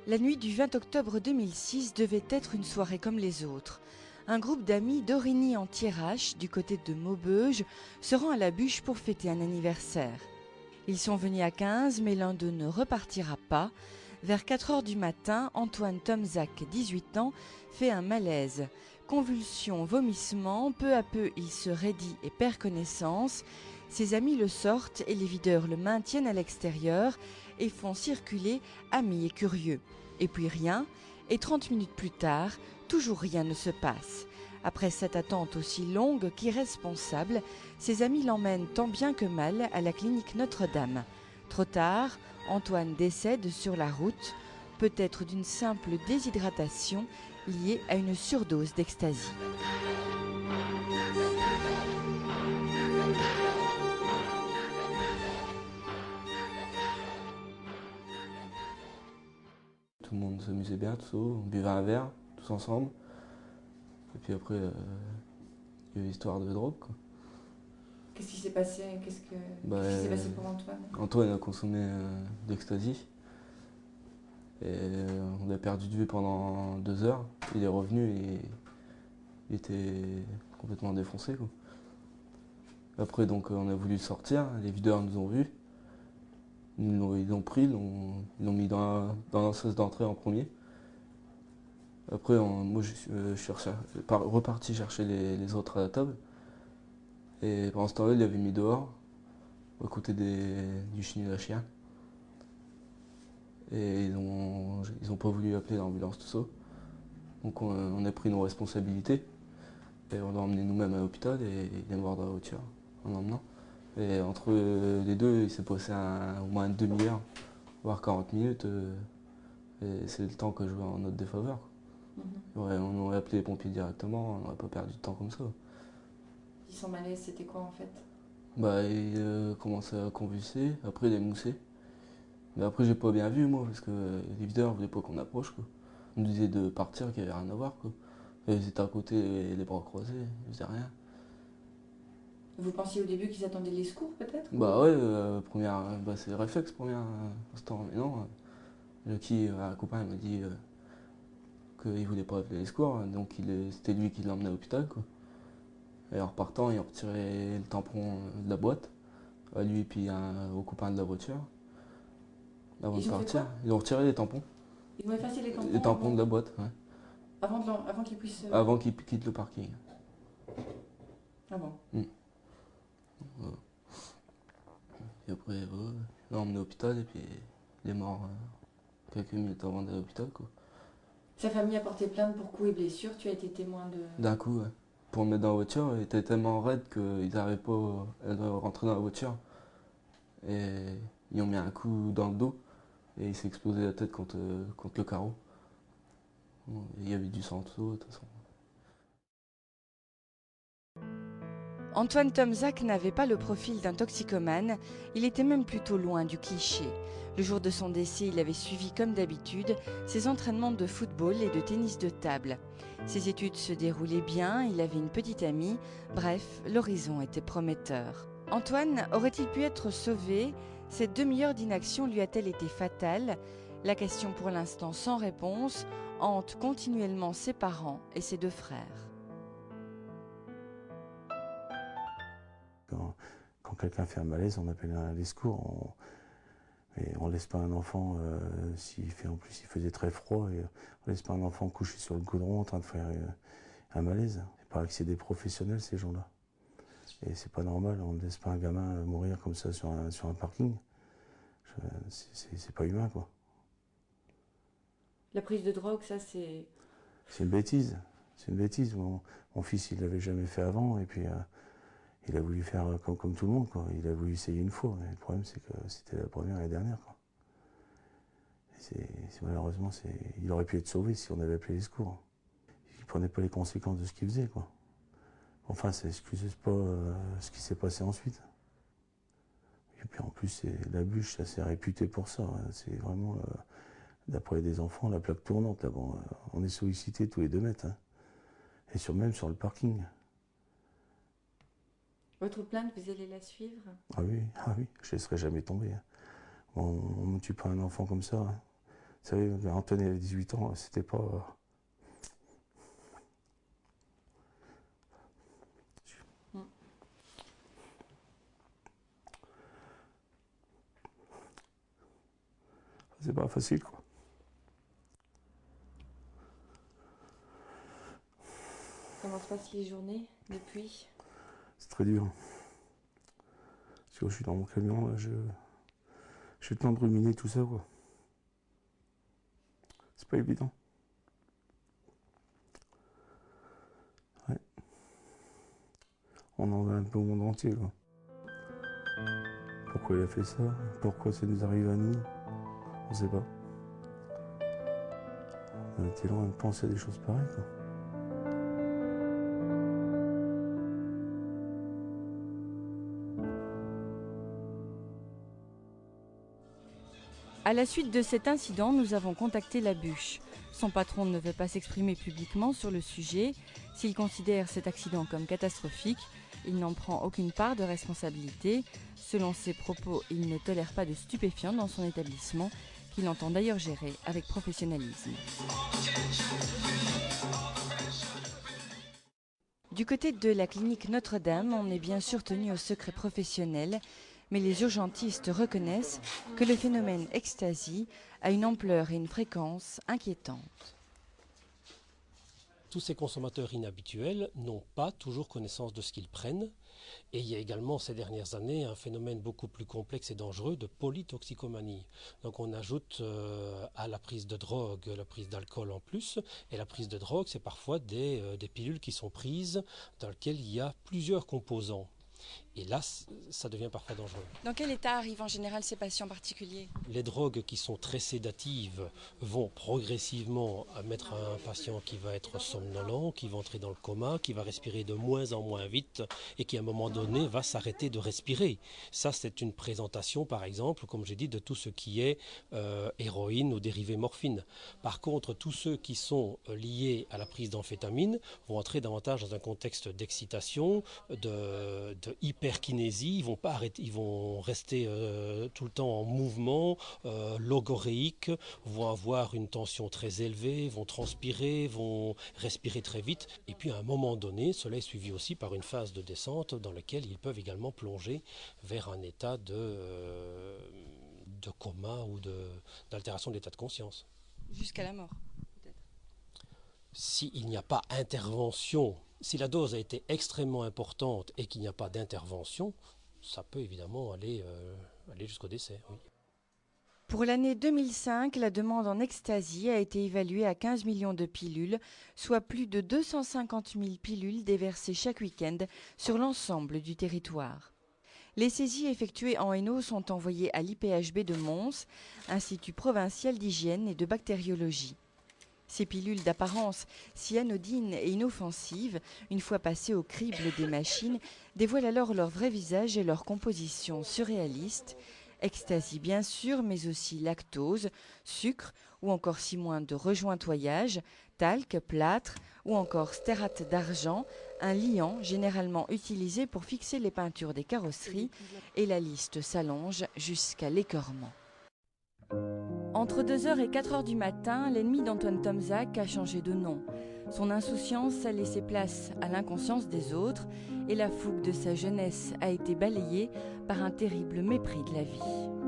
La nuit du 20 octobre 2006 devait être une soirée comme les autres. Un groupe d'amis d'Origny-en-Thiérache, du côté de Maubeuge, se rend à la bûche pour fêter un anniversaire. Ils sont venus à 15, mais l'un d'eux ne repartira pas. Vers 4 heures du matin, Antoine Tomzac, 18 ans, fait un malaise. Convulsions, vomissements, peu à peu il se raidit et perd connaissance. Ses amis le sortent et les videurs le maintiennent à l'extérieur et font circuler amis et curieux. Et puis rien, et 30 minutes plus tard, toujours rien ne se passe. Après cette attente aussi longue qu'irresponsable, ses amis l'emmènent tant bien que mal à la clinique Notre-Dame. Trop tard, Antoine décède sur la route, peut-être d'une simple déshydratation liée à une surdose d'ecstasy. Tout le monde s'amusait bien, tout ça, on buvait un verre, tous ensemble. Et puis après, il y a eu l'histoire de drogue, quoi. Qu'est-ce qui s'est passé? Qu'est-ce qui s'est passé pour Antoine? Antoine a consommé d'ecstasy. Et on a perdu de vue pendant 2 heures. Il est revenu et il était complètement défoncé, quoi. Après, donc, on a voulu sortir, les videurs nous ont vus. Ils l'ont pris, ils l'ont mis dans la sas d'entrée en premier. Après, moi, je suis reparti chercher les autres à la table. Et pendant ce temps-là, il l'avait mis dehors, à côté du chenil à chien. Et ils ont pas voulu appeler l'ambulance, tout ça. Donc on a pris nos responsabilités. Et on l'a emmené nous-mêmes à l'hôpital et il est mort dans la voiture en l'emmenant. Et entre les deux, il s'est passé au moins une demi-heure, voire 40 minutes. Et c'est le temps que je jouais en notre défaveur. Ouais, on aurait appelé les pompiers directement, on n'aurait pas perdu de temps comme ça. Son malaise, c'était quoi en fait? Il commençait à convulser, après il est moussé. Mais après j'ai pas bien vu moi, parce que les videurs voulaient pas qu'on approche, quoi. On nous disait de partir, qu'il n'y avait rien à voir, quoi. Et ils étaient à côté, les bras croisés, ils faisaient rien. Vous pensiez au début qu'ils attendaient les secours peut-être? C'est réflexe premier instant. Mais non, un copain m'a dit qu'il voulait pas appeler les secours, donc c'était lui qui l'emmenait à l'hôpital, quoi. Et en repartant, ils ont retiré le tampon de la boîte, à lui et puis au copain de la voiture. Avant de partir, ils ont retiré les tampons. Ils ont effacé les tampons? Les tampons de la boîte, ouais. Avant qu'ils puissent... Avant qu'ils quittent le parking. Ah bon? Ouais. Et après, ils l'ont emmené à l'hôpital et puis il est mort quelques minutes avant d'aller à l'hôpital, quoi. Sa famille a porté plainte pour coups et blessures, tu as été témoin de... D'un coup, ouais. Pour le mettre dans la voiture, il était tellement raide qu'ils n'arrivaient pas à rentrer dans la voiture. Et ils ont mis un coup dans le dos et il s'est explosé la tête contre le carreau. Il y avait du sang tout, de toute façon. Antoine Tomzac n'avait pas le profil d'un toxicomane, il était même plutôt loin du cliché. Le jour de son décès, il avait suivi comme d'habitude ses entraînements de football et de tennis de table. Ses études se déroulaient bien, il avait une petite amie, bref, l'horizon était prometteur. Antoine aurait-il pu être sauvé? Cette demi-heure d'inaction lui a-t-elle été fatale? La question pour l'instant sans réponse hante continuellement ses parents et ses 2 frères. Quand quelqu'un fait un malaise, on appelle les secours. Mais on laisse pas un enfant, en plus il faisait très froid, et on laisse pas un enfant couché sur le goudron en train de faire un malaise. Il paraît que c'est des professionnels ces gens-là. Et c'est pas normal, on ne laisse pas un gamin mourir comme ça sur un parking. C'est pas humain, quoi. La prise de drogue, ça c'est... C'est une bêtise. C'est une bêtise. Mon fils, il l'avait jamais fait avant, et puis il a voulu faire comme tout le monde, quoi. Il a voulu essayer une fois, mais le problème c'est que c'était la première et la dernière, quoi. Malheureusement, il aurait pu être sauvé si on avait appelé les secours. Il prenait pas les conséquences de ce qu'il faisait, quoi. Enfin, ça n'excuse pas ce qui s'est passé ensuite. Et puis en plus, la bûche, ça s'est réputé pour ça, hein. C'est vraiment, d'après des enfants, la plaque tournante. Là, bon, on est sollicité tous les 2 mètres, hein. Et même sur le parking. Votre plainte, vous allez la suivre? Ah oui, je ne laisserai jamais tomber, hein. On ne tue pas un enfant comme ça, hein. savez, Anthony avait 18 ans, c'était pas... C'est pas facile, quoi. Comment se passent les journées depuis? C'est très dur. Parce que je suis dans mon camion, là, j'ai le temps de ruminer tout ça, quoi. C'est pas évident. Ouais. On en veut un peu au monde entier, quoi. Pourquoi il a fait ça? Pourquoi ça nous arrive à nous? On sait pas. On était loin de penser à des choses pareilles, quoi. À la suite de cet incident, nous avons contacté la bûche. Son patron ne veut pas s'exprimer publiquement sur le sujet. S'il considère cet accident comme catastrophique, il n'en prend aucune part de responsabilité. Selon ses propos, il ne tolère pas de stupéfiants dans son établissement, qu'il entend d'ailleurs gérer avec professionnalisme. Du côté de la clinique Notre-Dame, on est bien sûr tenu au secret professionnel, mais les urgentistes reconnaissent que le phénomène ecstasy a une ampleur et une fréquence inquiétantes. Tous ces consommateurs inhabituels n'ont pas toujours connaissance de ce qu'ils prennent. Et il y a également ces dernières années un phénomène beaucoup plus complexe et dangereux de polytoxicomanie. Donc on ajoute à la prise de drogue la prise d'alcool en plus. Et la prise de drogue, c'est parfois des pilules qui sont prises dans lesquelles il y a plusieurs composants. Et là, ça devient parfois dangereux. Dans quel état arrivent en général ces patients particuliers? Les drogues qui sont très sédatives vont progressivement mettre un patient qui va être somnolent, qui va entrer dans le coma, qui va respirer de moins en moins vite et qui à un moment donné va s'arrêter de respirer. Ça, c'est une présentation, par exemple, comme j'ai dit, de tout ce qui est héroïne ou dérivé morphine. Par contre, tous ceux qui sont liés à la prise d'amphétamine vont entrer davantage dans un contexte d'excitation, de hyperkinésie, ils vont pas arrêter, ils vont rester tout le temps en mouvement, logoréique, vont avoir une tension très élevée, vont transpirer, vont respirer très vite. Et puis à un moment donné, cela est suivi aussi par une phase de descente dans laquelle ils peuvent également plonger vers un état de coma ou d'altération de l'état de conscience. Jusqu'à la mort, peut-être. S'il n'y a pas intervention, si la dose a été extrêmement importante et qu'il n'y a pas d'intervention, ça peut évidemment aller jusqu'au décès. Oui. Pour l'année 2005, la demande en ecstasy a été évaluée à 15 millions de pilules, soit plus de 250 000 pilules déversées chaque week-end sur l'ensemble du territoire. Les saisies effectuées en Hainaut sont envoyées à l'IPHB de Mons, Institut provincial d'hygiène et de bactériologie. Ces pilules d'apparence si anodines et inoffensives, une fois passées au crible des machines, dévoilent alors leur vrai visage et leur composition surréaliste. Ecstasy bien sûr, mais aussi lactose, sucre ou encore si moins de rejointoyage, talc, plâtre ou encore stérate d'argent, un liant généralement utilisé pour fixer les peintures des carrosseries, et la liste s'allonge jusqu'à l'écœurement. Entre 2h et 4h du matin, l'ennemi d'Antoine Tomzac a changé de nom. Son insouciance a laissé place à l'inconscience des autres et la fougue de sa jeunesse a été balayée par un terrible mépris de la vie.